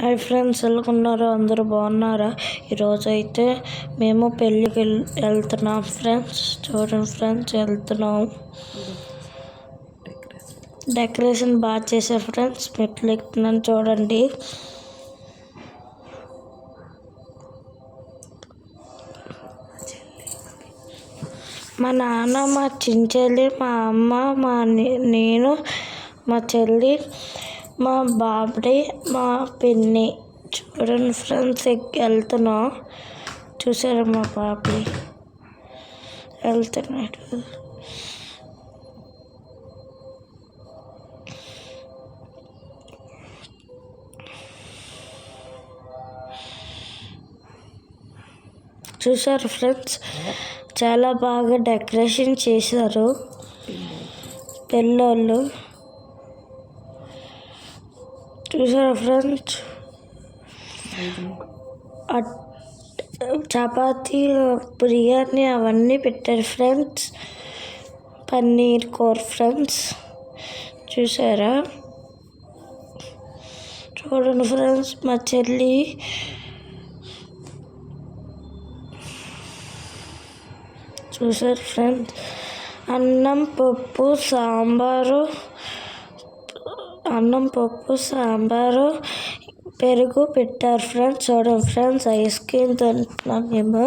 Hi friends, ఎలా ఉన్నారు? అందరూ బాగున్నారా? ఈరోజు అయితే మేము పెళ్ళికి వెళ్తున్నాం ఫ్రెండ్స్. చూడండి ఫ్రెండ్స్, వెళ్తున్నాం. డెకరేషన్ బాగా చేశారు ఫ్రెండ్స్. మెట్లు ఎక్కుతున్నాను చూడండి. మా నాన్న, మా చెల్లి, మా అమ్మ, నేను, మా చెల్లి, మా బాబడి, మా పిన్ని. చూడండి ఫ్రెండ్స్, వెళ్తున్నాం. చూసారా మా బాబడి వెళ్తున్నాడు. చూసారు ఫ్రెండ్స్, చాలా బాగా డెకరేషన్ చేశారు పిల్లోళ్ళు. చూసారా ఫ్రెండ్స్, చపాతీ, బిర్యానీ అవన్నీ పెట్టారు ఫ్రెండ్స్. పన్నీర్ కూర ఫ్రెండ్స్. చూసారా? చూడండి ఫ్రెండ్స్, మా చెల్లి చూసారు ఫ్రెండ్స్. అన్నం పప్పు సాంబారు పెరుగు పెట్టారు ఫ్రెండ్స్. చూడండి ఫ్రెండ్స్, ఐస్ క్రీమ్ తింటున్నాం మేము.